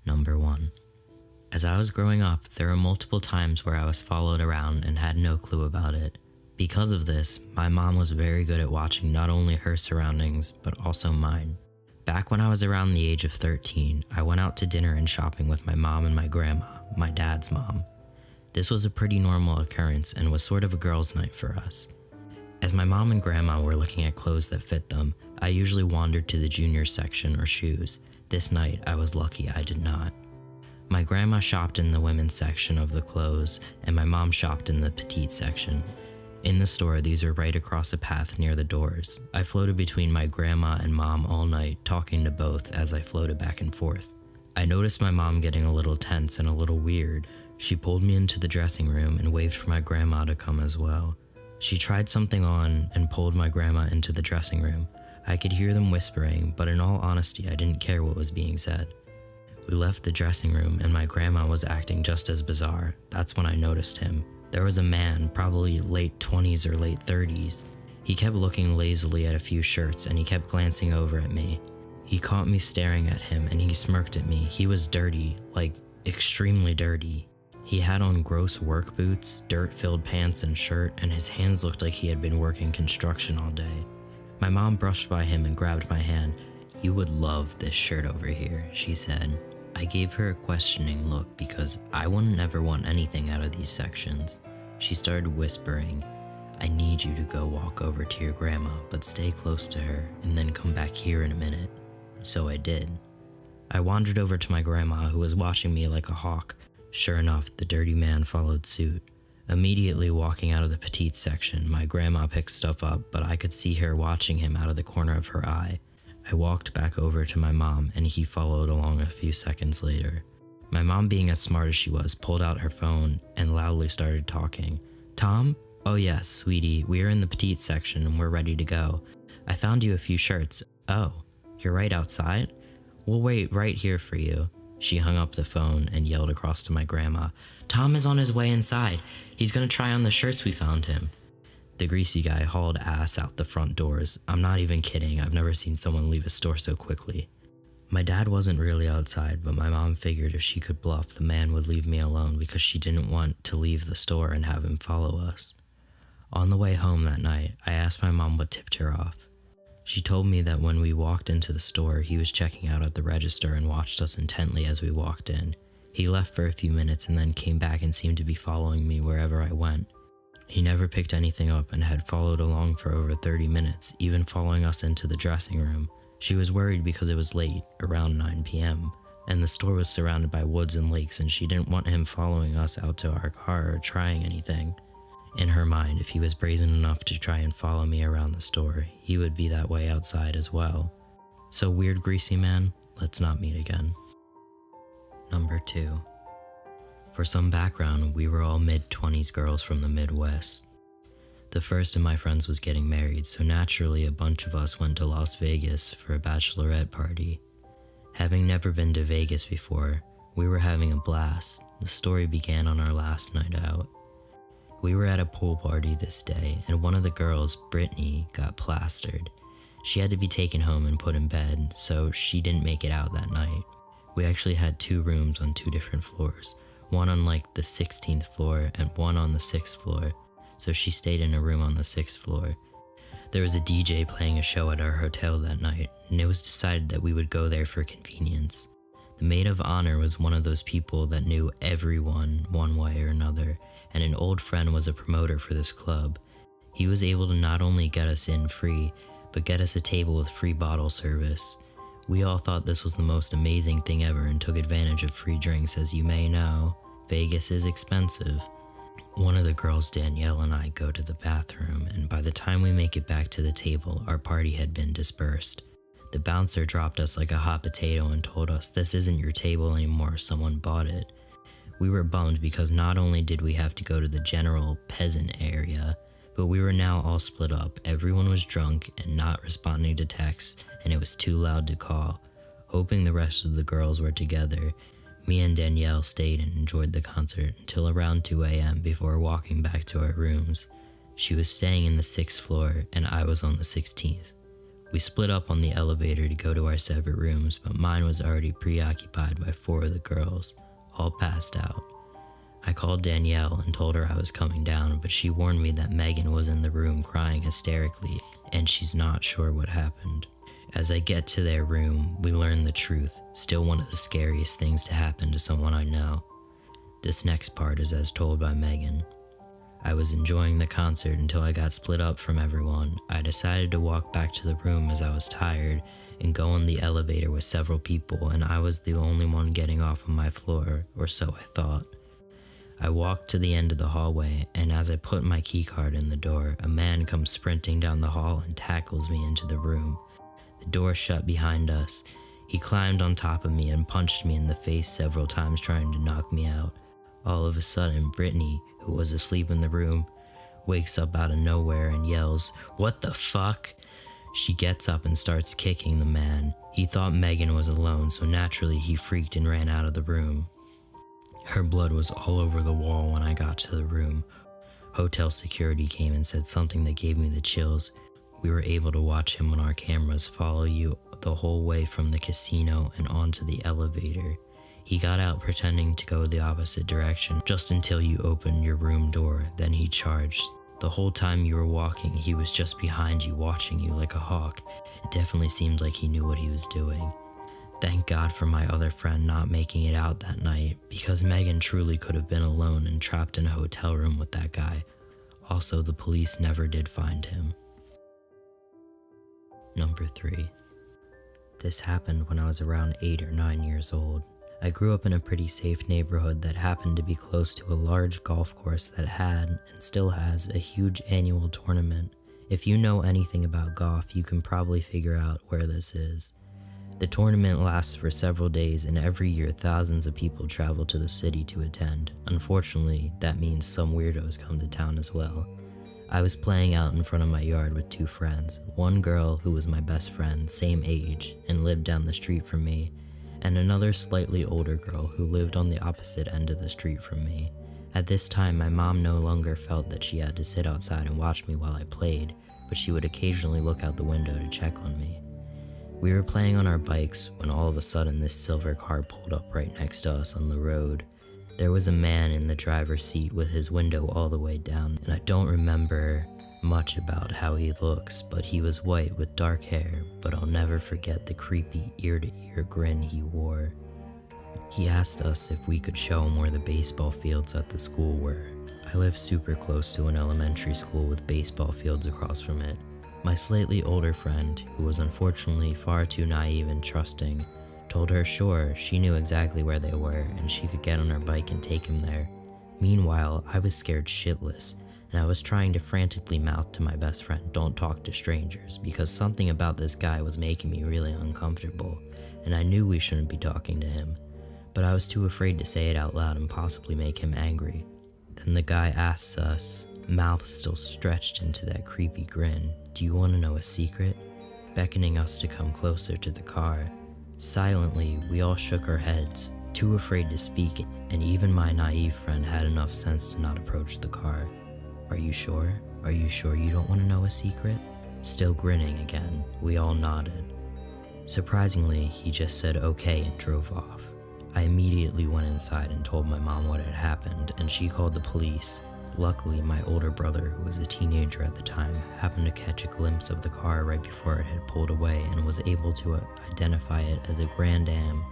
Number 1. As I was growing up, there were multiple times where I was followed around and had no clue about it. Because of this, my mom was very good at watching not only her surroundings, but also mine. Back when I was around the age of 13, I went out to dinner and shopping with my mom and my grandma, my dad's mom. This was a pretty normal occurrence and was sort of a girls' night for us. As my mom and grandma were looking at clothes that fit them, I usually wandered to the junior section or shoes. This night, I was lucky I did not. My grandma shopped in the women's section of the clothes, and my mom shopped in the petite section. In the store, these were right across a path near the doors. I floated between my grandma and mom all night, talking to both as I floated back and forth. I noticed my mom getting a little tense and a little weird. She pulled me into the dressing room and waved for my grandma to come as well. She tried something on and pulled my grandma into the dressing room. I could hear them whispering, but in all honesty, I didn't care what was being said. We left the dressing room and my grandma was acting just as bizarre. That's when I noticed him. There was a man, probably late 20s or late 30s. He kept looking lazily at a few shirts and he kept glancing over at me. He caught me staring at him and he smirked at me. He was dirty, like extremely dirty. He had on gross work boots, dirt-filled pants and shirt, and his hands looked like he had been working construction all day. My mom brushed by him and grabbed my hand. "You would love this shirt over here," she said. I gave her a questioning look because I wouldn't ever want anything out of these sections. She started whispering, "I need you to go walk over to your grandma, but stay close to her and then come back here in a minute." So I did. I wandered over to my grandma, who was watching me like a hawk. Sure enough, the dirty man followed suit. Immediately walking out of the petite section, my grandma picked stuff up, but I could see her watching him out of the corner of her eye. I walked back over to my mom and he followed along a few seconds later. My mom, being as smart as she was, pulled out her phone and loudly started talking. "Tom? Oh yes, sweetie, we are in the petite section and we're ready to go. I found you a few shirts. Oh, you're right outside? We'll wait right here for you." She hung up the phone and yelled across to my grandma, "Tom is on his way inside. He's gonna try on the shirts we found him." The greasy guy hauled ass out the front doors. I'm not even kidding, I've never seen someone leave a store so quickly. My dad wasn't really outside, but my mom figured if she could bluff, the man would leave me alone because she didn't want to leave the store and have him follow us. On the way home that night, I asked my mom what tipped her off. She told me that when we walked into the store, he was checking out at the register and watched us intently as we walked in. He left for a few minutes and then came back and seemed to be following me wherever I went. He never picked anything up and had followed along for over 30 minutes, even following us into the dressing room. She was worried because it was late, around 9 p.m., and the store was surrounded by woods and lakes and she didn't want him following us out to our car or trying anything. In her mind, if he was brazen enough to try and follow me around the store, he would be that way outside as well. So weird greasy man, let's not meet again. Number 2. For some background, we were all mid-20s girls from the Midwest. The first of my friends was getting married, so naturally a bunch of us went to Las Vegas for a bachelorette party. Having never been to Vegas before, we were having a blast. The story began on our last night out. We were at a pool party this day, and one of the girls, Brittany, got plastered. She had to be taken home and put in bed, so she didn't make it out that night. We actually had 2 rooms on 2 different floors, one on like the 16th floor and one on the 6th floor, so she stayed in a room on the 6th floor. There was a DJ playing a show at our hotel that night, and it was decided that we would go there for convenience. The maid of honor was one of those people that knew everyone one way or another, and an old friend was a promoter for this club. He was able to not only get us in free, but get us a table with free bottle service. We all thought this was the most amazing thing ever and took advantage of free drinks. As you may know, Vegas is expensive. One of the girls, Danielle, and I go to the bathroom, and by the time we make it back to the table, our party had been dispersed. The bouncer dropped us like a hot potato and told us, "This isn't your table anymore, someone bought it." We were bummed because not only did we have to go to the general peasant area, but we were now all split up. Everyone was drunk and not responding to texts, and it was too loud to call. Hoping the rest of the girls were together, me and Danielle stayed and enjoyed the concert until around 2 a.m. before walking back to our rooms. She was staying in the 6th floor and I was on the 16th. We split up on the elevator to go to our separate rooms, but mine was already preoccupied by 4 of the girls, all passed out. I called Danielle and told her I was coming down, but she warned me that Megan was in the room crying hysterically and she's not sure what happened. As I get to their room, we learn the truth, still one of the scariest things to happen to someone I know. This next part is as told by Megan. I was enjoying the concert until I got split up from everyone. I decided to walk back to the room as I was tired and go on the elevator with several people, and I was the only one getting off of my floor, or so I thought. I walked to the end of the hallway, and as I put my keycard in the door, a man comes sprinting down the hall and tackles me into the room. The door shut behind us. He climbed on top of me and punched me in the face several times, trying to knock me out. All of a sudden, Brittany, who was asleep in the room, wakes up out of nowhere and yells, "What the fuck?" She gets up and starts kicking the man. He thought Megan was alone, so naturally he freaked and ran out of the room. Her blood was all over the wall when I got to the room. Hotel security came and said something that gave me the chills. We were able to watch him on our cameras follow you the whole way from the casino and onto the elevator. He got out pretending to go the opposite direction just until you opened your room door, then he charged. The whole time you were walking, he was just behind you watching you like a hawk. It definitely seemed like he knew what he was doing. Thank God for my other friend not making it out that night, because Megan truly could have been alone and trapped in a hotel room with that guy. Also, the police never did find him. Number 3. This happened when I was around 8 or 9 years old. I grew up in a pretty safe neighborhood that happened to be close to a large golf course that had, and still has, a huge annual tournament. If you know anything about golf, you can probably figure out where this is. The tournament lasts for several days, and every year thousands of people travel to the city to attend. Unfortunately, that means some weirdos come to town as well. I was playing out in front of my yard with 2 friends, one girl who was my best friend, same age, and lived down the street from me, and another slightly older girl who lived on the opposite end of the street from me. At this time, my mom no longer felt that she had to sit outside and watch me while I played, but she would occasionally look out the window to check on me. We were playing on our bikes when all of a sudden this silver car pulled up right next to us on the road. There was a man in the driver's seat with his window all the way down, and I don't remember much about how he looks, but he was white with dark hair, but I'll never forget the creepy ear-to-ear grin he wore. He asked us if we could show him where the baseball fields at the school were. I live super close to an elementary school with baseball fields across from it. My slightly older friend, who was unfortunately far too naive and trusting, told her sure, she knew exactly where they were and she could get on her bike and take him there. Meanwhile, I was scared shitless, and I was trying to frantically mouth to my best friend, "Don't talk to strangers," because something about this guy was making me really uncomfortable, and I knew we shouldn't be talking to him, but I was too afraid to say it out loud and possibly make him angry. Then the guy asks us, mouth still stretched into that creepy grin, "Do you want to know a secret?" beckoning us to come closer to the car. Silently, we all shook our heads, too afraid to speak, and even my naive friend had enough sense to not approach the car. Are you sure? Are you sure you don't want to know a secret?" Still grinning again, we all nodded. Surprisingly, he just said okay and drove off. I immediately went inside and told my mom what had happened, and she called the police. Luckily, my older brother, who was a teenager at the time, happened to catch a glimpse of the car right before it had pulled away and was able to identify it as a Grand Am.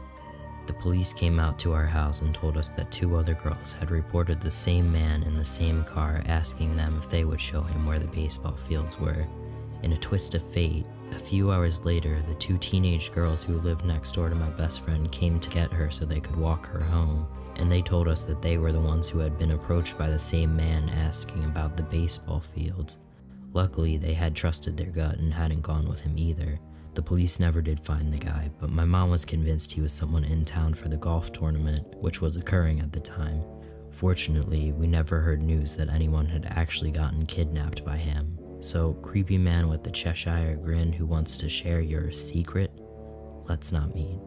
The police came out to our house and told us that 2 other girls had reported the same man in the same car, asking them if they would show him where the baseball fields were. In a twist of fate, a few hours later, the 2 teenage girls who lived next door to my best friend came to get her so they could walk her home, and they told us that they were the ones who had been approached by the same man asking about the baseball fields. Luckily, they had trusted their gut and hadn't gone with him either. The police never did find the guy, but my mom was convinced he was someone in town for the golf tournament, which was occurring at the time. Fortunately, we never heard news that anyone had actually gotten kidnapped by him. So, creepy man with the Cheshire grin who wants to share your secret? Let's not meet.